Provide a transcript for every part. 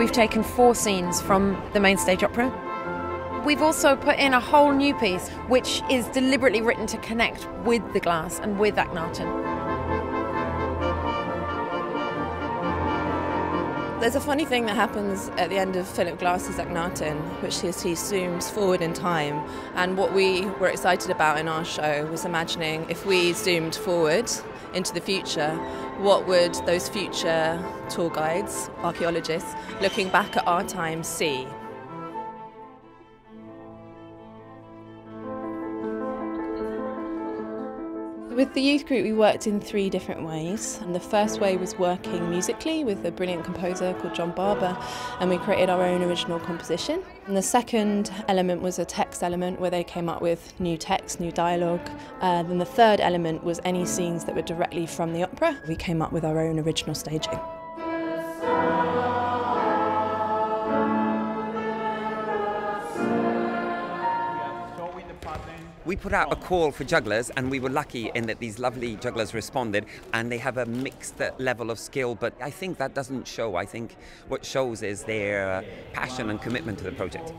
We've taken 4 scenes from the main stage opera. We've also put in a whole new piece which is deliberately written to connect with the glass and with Akhnaten. There's a funny thing that happens at the end of Philip Glass's Akhnaten, which is he zooms forward in time. And what we were excited about in our show was imagining if we zoomed forward into the future, what would those future tour guides, archaeologists, looking back at our time see? With the youth group we worked in 3 different ways, and the first way was working musically with a brilliant composer called John Barber, and we created our own original composition. And the second element was a text element where they came up with new text, new dialogue. Then the third element was any scenes that were directly from the opera. We came up with our own original staging. We put out a call for jugglers, and we were lucky in that these lovely jugglers responded, and they have a mixed level of skill, but I think that doesn't show. I think what shows is their passion and commitment to the project.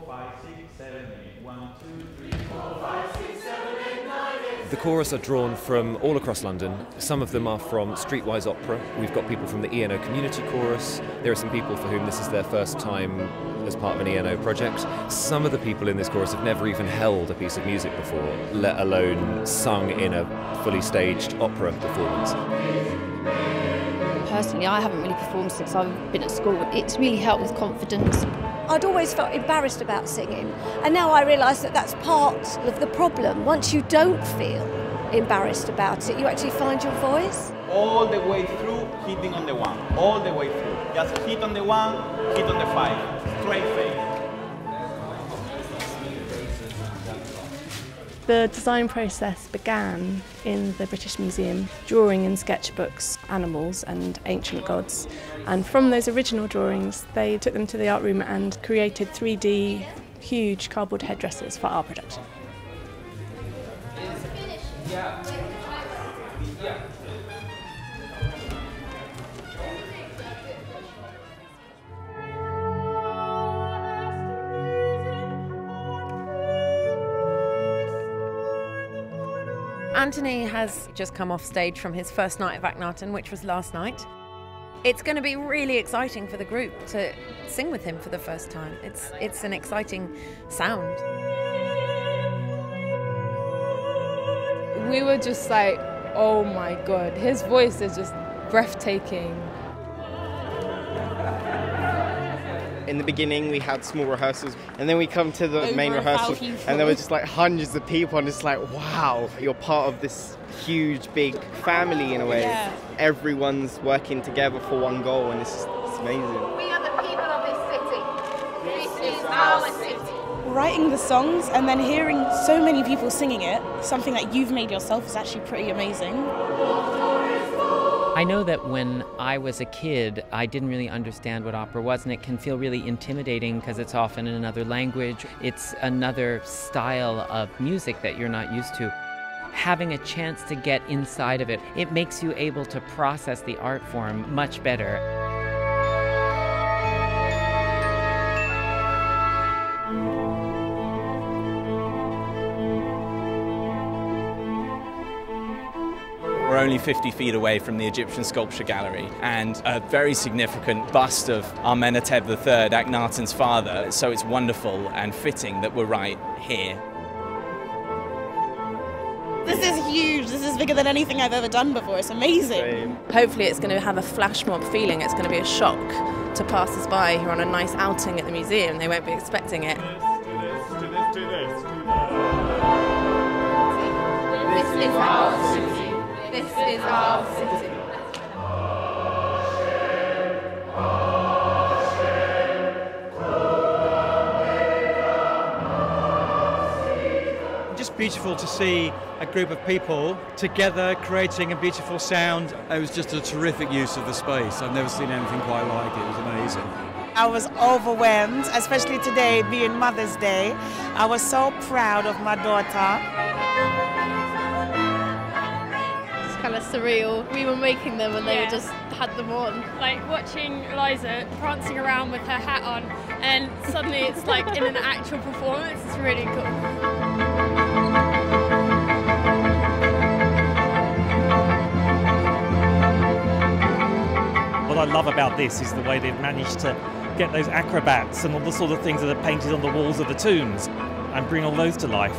The chorus are drawn from all across London. Some of them are from Streetwise Opera. We've got people from the ENO Community Chorus. There are some people for whom this is their first time as part of an ENO project. Some of the people in this chorus have never even held a piece of music before, let alone sung in a fully staged opera performance. Personally, I haven't really performed since I've been at school. It's really helped with confidence. I'd always felt embarrassed about singing, and now I realise that that's part of the problem. Once you don't feel embarrassed about it, you actually find your voice. All the way through, hitting on the 1. All the way through. Just hit on the 1, hit on the 5. Straight face. The design process began in the British Museum, drawing in sketchbooks animals and ancient gods. And from those original drawings, they took them to the art room and created 3D huge cardboard headdresses for our production. Anthony has just come off stage from his first night of Akhnaten, which was last night. It's going to be really exciting for the group to sing with him for the first time. It's an exciting sound. We were just like, oh my God, his voice is just breathtaking. In the beginning we had small rehearsals, and then we come to the main rehearsal and there were just like hundreds of people, and it's like, wow, you're part of this huge big family in a way. Yeah. Everyone's working together for one goal, and it's amazing. We are the people of this city. This is our city. Writing the songs and then hearing so many people singing it, something that you've made yourself, is actually pretty amazing. I know that when I was a kid, I didn't really understand what opera was, and it can feel really intimidating because it's often in another language. It's another style of music that you're not used to. Having a chance to get inside of it, it makes you able to process the art form much better. We're only 50 feet away from the Egyptian Sculpture Gallery, and a very significant bust of Amenhotep III, Akhnaten's father, so it's wonderful and fitting that we're right here. This is huge. This is bigger than anything I've ever done before. It's amazing. Hopefully it's going to have a flash mob feeling. It's going to be a shock to passers-by who are on a nice outing at the museum. They won't be expecting it. This is our city. This is our city. Just beautiful to see a group of people together creating a beautiful sound. It was just a terrific use of the space. I've never seen anything quite like it. It was amazing. I was overwhelmed, especially today being Mother's Day. I was so proud of my daughter. It's kind of of surreal. We were making them and they were just had them on. Like watching Eliza prancing around with her hat on and suddenly it's like in an actual performance. It's really cool. What I love about this is the way they've managed to get those acrobats and all the sort of things that are painted on the walls of the tombs and bring all those to life.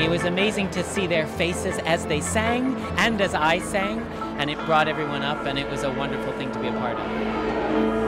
It was amazing to see their faces as they sang and as I sang, and it brought everyone up, and it was a wonderful thing to be a part of.